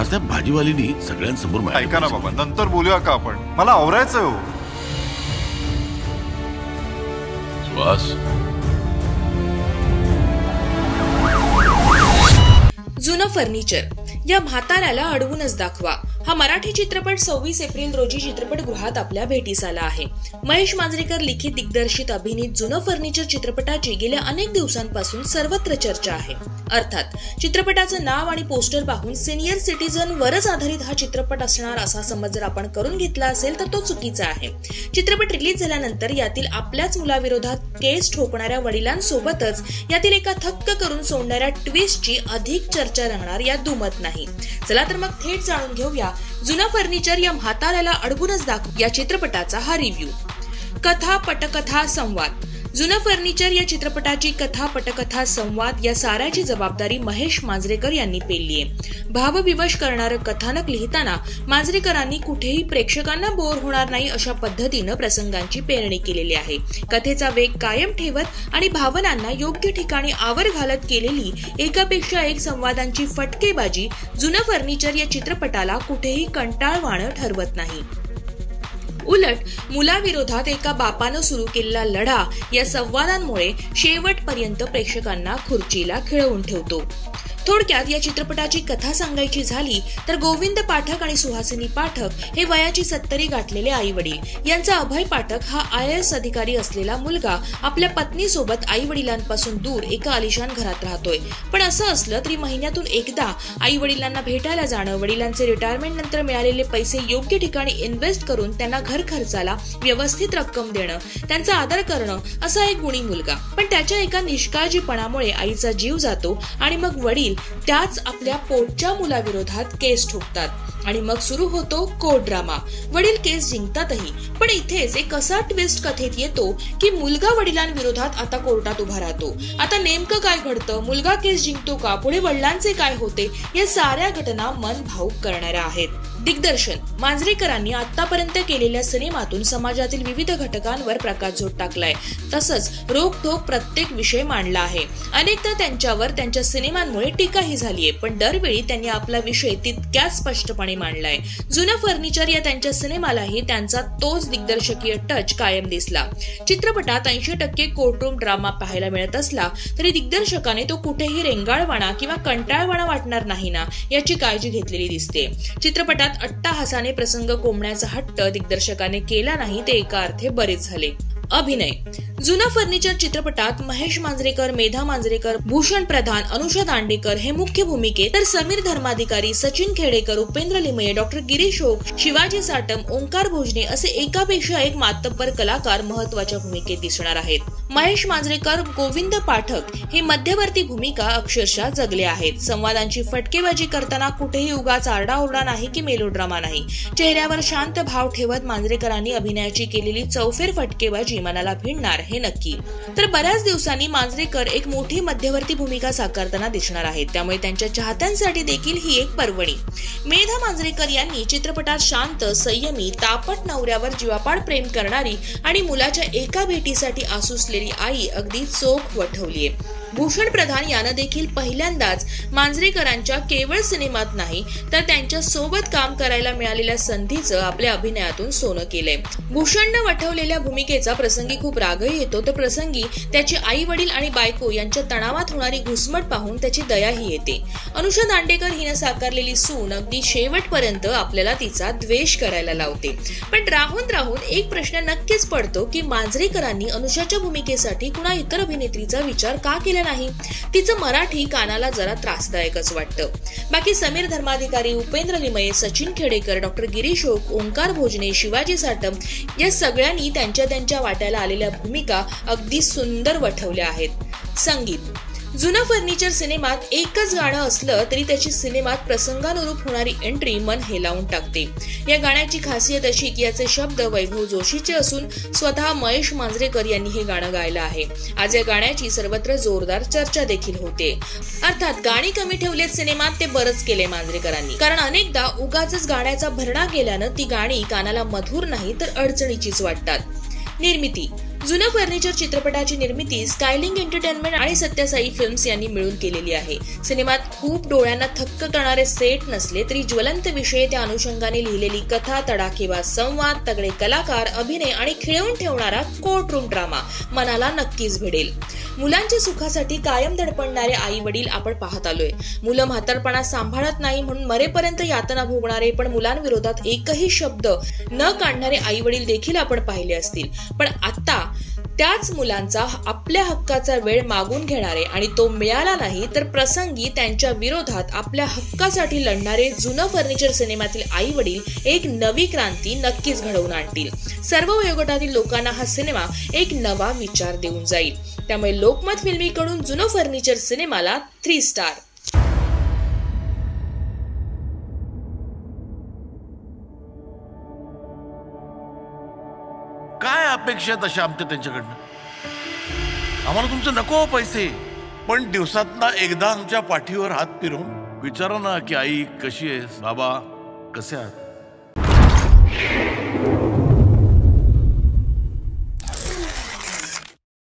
आज त्या भाजीवालीनी सगळ्यांसमोर ऐका ना बाबा, नंतर बोलूया का आपण? मला आवरायचं हो. सुहास, जुनं फर्निचर या म्हाताऱ्याला अडवूनच दाखवा हा मराठी चित्रपट 26 एप्रिल रोजी चित्रपटगृहात आपल्या भेटीस आला आहे. महेश मांजरेकर लिखित दिग्दर्शित अभिनीत जुनं फर्निचर चित्रपटाची गेल्या अनेक दिवसांपासून सर्वत्र चर्चा आहे. अर्थात चित्रपटाचं नाव आणि पोस्टर पाहून सिनियर सिटीजन वरच आधारित हा चित्रपट असणार असा समज जर आपण करून घेतला असेल तर तो चुकीचा आहे. चित्रपट रिलीज झाल्यानंतर यातील आपल्याच मुलाविरोधात केस ठोकणाऱ्या वडिलांसोबतच यातील एका थक्क करून सोडणाऱ्या ट्विस्टची अधिक चर्चा रंगणार यात दुमत नाही. चला तर मग थेट जाणून घेऊया जुनं फर्निचर या म्हाताऱ्याला अडवूनच दाखव या चित्रपटाचा हा रिव्ह्यू. कथा पटकथा संवाद. जुनं फर्निचर या चित्रपटाची कथा पटकथा संवाद या साऱ्याची जबाबदारी महेश मांजरेकर यांनी पेलली आहे. भावविवश करणारं कथानक लिहिताना मांजरेकरांनी कुठेही प्रेक्षकांना बोर होणार नाही अशा पद्धतीनं प्रसंगांची पेरणी केलेली आहे. कथेचा वेग कायम ठेवत आणि भावनांना योग्य ठिकाणी आवर घालत केलेली एकापेक्षा एक संवादांची फटकेबाजी जुनं फर्निचर या चित्रपटाला कुठेही कंटाळवाणं ठरवत नाही. उलट मुलाविरोधात एका बापानं सुरू केलेला लढा या संवादांमुळे शेवटपर्यंत प्रेक्षकांना खुर्चीला खिळवून ठेवतो. थोडक्यात या चित्रपटाची कथा सांगायची झाली तर गोविंद पाठक आणि सुहासिनी पाठक हे वयाची 70 गाठलेले आई वडील यांचा अभय पाठक हा IAS अधिकारी असलेला मुलगा आपल्या पत्नीसोबत आई वडिलांपासून दूर एका आलिशान घरात राहतोय. पण असं असलं तरी महिन्यातून एकदा आई वडिलांना भेटायला जाणं, वडिलांचे रिटायरमेंट नंतर मिळालेले पैसे योग्य ठिकाणी इन्व्हेस्ट करून त्यांना घर खर्चाला व्यवस्थित रक्कम देणं, त्यांचा आदर करणं असा एक गुणी मुलगा. पण त्याच्या एका निष्काळजीपणामुळे आईचा जीव जातो आणि मग वडील त्याच आपल्या पोटच्या मुलाविरोधात केस ठोकतात आणि मग सुरू होतो कोर्ट ड्रामा. वडील केस जिंकतातही, पण इथेच एक असा ट्विस्ट कथेत येतो की मुलगा वडिलांविरोधात आता कोर्टात उभा राहतो. आता नेमकं काय घडतं, मुलगा केस जिंकतो का, पुढे वडिलांचे काय होते, या साऱ्या घटना मन भावुक करणाऱ्या आहेत. दिग्दर्शन मांजरेकरांनी आतापर्यंत केलेल्या सिनेमातून समाजातील विविध घटकांवर प्रकाशझोत टाकलाय. तसंच रोखठोक प्रत्येक विषय मांडला आहे. अनेकदा त्यांच्यावर त्यांच्या सिनेमांमुळे टीकाही झालीय, पण दरवेळी त्यांनी आपला विषय तितक्याच स्पष्टपणे मांडलाय. जुनं फर्निचर या त्यांच्या सिनेमालाही त्यांचा तोच दिग्दर्शकीय टच कायम दिसला. चित्रपटात 80% कोर्टरूम ड्रामा पाहायला मिळत असला तरी दिग्दर्शकाने तो कुठेही रेंगाळवाणा किंवा कंटाळवाणा वाटणार नाही ना याची काळजी घेतलेली दिसते. चित्रपटात अट्टाहासाने प्रसंग कोंबण्याचा हट्ट दिग्दर्शकाने केला नाही ते एका अर्थे बरेच झाले. अभिनय. जुनं फर्निचर चित्रपटात महेश मांजरेकर, मेधा मांजरेकर, भूषण प्रधान, अनुषा दांडेकर हे मुख्य भूमिकेत, तर समीर धर्माधिकारी, सचिन खेडेकर, उपेंद्र लिमये, डॉ. गिरीश ओक, शिवाजी साटम, ओंकार भोजने असे एकापेक्षा एक मातब्बर कलाकार महत्वाच्या भूमिकेत दिसणार आहेत. महेश मांजरेकर, गोविंद पाठक हे मध्यवर्ती भूमिका अक्षरशः जगले आहेत. संवादांची फटकेबाजी करताना कुठेही उगाच आरडाओरडा नाही की मेलोड्रामा नाही. चेहऱ्यावर शांत भाव ठेवत मांजरेकरांनी अभिनयाची केलेली चौफेर फटकेबाजी मनाला भिडणार हे नक्की. तर बऱ्याच दिवसांनी मांजरेकर एक मोठी मध्यवर्ती भूमिका साकारताना दिसणार आहेत, त्यामुळे त्यांच्या चाहत्यांसाठी देखील ही एक पर्वणी. मेधा मांजरेकर यांनी चित्रपटात शांत, संयमी, तापट नवऱ्यावर जीवापाड प्रेम करणारी आणि मुलाच्या एका भेटीसाठी आसुसलेली आई अगदी चोख वठवलीये. भूषण प्रधान यानं देखील पहिल्यांदाच मांजरेकरांच्या केवळ सिनेमात नाही तर त्यांच्या सोबत काम करायला मिळालेल्या संधीचं आपल्या अभिनयातून सोनं केलंय. भूषणनं वठवलेल्या भूमिकेचा प्रसंगी खूप रागही येतो, तर प्रसंगी त्याचे आई वडील आणि बायको यांच्या तणावात होणारी घुसमट पाहून त्याची दयाही येते. अनुषा दांडेकर हिनं साकारलेली सून अगदी शेवटपर्यंत आपल्याला तिचा द्वेष करायला लावते. पण राहून राहून एक प्रश्न नक्कीच पडतो की मांजरेकरांनी अनुषाच्या भूमिकेसाठी कुणा इतर अभिनेत्रीचा विचार का केला नाही. तिचं मराठी कानाला जरा त्रासदायकच वाटतं. बाकी समीर धर्माधिकारी, उपेंद्र लिमये, सचिन खेडेकर, डॉ. गिरीश ओक, ओंकार भोजने, शिवाजी साटम या सगळ्यांनी त्यांच्या त्यांच्या वाट्याला आलेल्या भूमिका अगदी सुंदर वठवल्या आहेत. संगीत. जुनं फर्निचर सिनेमात एकच गाणं असलं तरी त्याची सिनेमात प्रसंगानुरूप होणारी एंट्री मन हेलावून टाकते. या गाण्याची खासियत अशी की याचे शब्द वैभव जोशीचे असून स्वतः महेश मांजरेकर यांनी हे गाणं गायलं आहे. आज या गाण्याची सर्वत्र जोरदार चर्चा देखील होते. अर्थात गाणी कमी ठेवलेत सिनेमात ते बरंच केले मांजरेकरांनी, कारण अनेकदा उगाचच गाण्याचा भरणा केल्यानं ती गाणी कानाला मधुर नाही तर अडचणीचीच वाटतात. निर्मिती. जुनं फर्निचर चित्रपटाची निर्मिती स्कायलिंग एंटरटेनमेंट आणि सत्यसाई फिल्म्स यांनी मिळून केलेली आहे. सिनेमात खूप डोळ्यांना थक्क करणारे सेट नसले तरी ज्वलंत विषय, त्या अनुषंगाने लिहिलेली कथा, तडाखेबाज संवाद, तगडे कलाकार, अभिनय आणि खिळवून ठेवणारा कोर्टरूम ड्रामा मनाला नक्कीच भिडेल. मुलांच्या सुखासाठी कायम धडपडणारे आई वडील आपण पाहत आलोय. मुलं म्हातारपणात सांभाळत नाही म्हणून मरेपर्यंत यातना भोगणारे, पण मुलांविरोधात एकही शब्द न काढणारे आई वडील देखील आपण पाहिले असतील. पण आता त्याच मुलांचा आपल्या हक्काचा वेळ मागून घेणारे आणि तो मिळाला नाही तर प्रसंगी त्यांच्या विरोधात आपल्या हक्कासाठी लढणारे जुनं फर्निचर सिनेमातील आई वडील एक नवी क्रांती नक्कीच घडवून आणतील. सर्व वयोगटातील लोकांना हा सिनेमा एक नवा विचार देऊन जाईल. त्यामुळे लोकमत फिल्मीकडून जुनं फर्निचर सिनेमाला 3 स्टार. काय अपेक्षा तशा आमच्या त्यांच्याकडनं? आम्हाला तुमचं नको पैसे, पण दिवसातना एकदा आमच्या पाठीवर हात फिरवून विचारा ना की आई कशी आहेस, बाबा कसे आहात.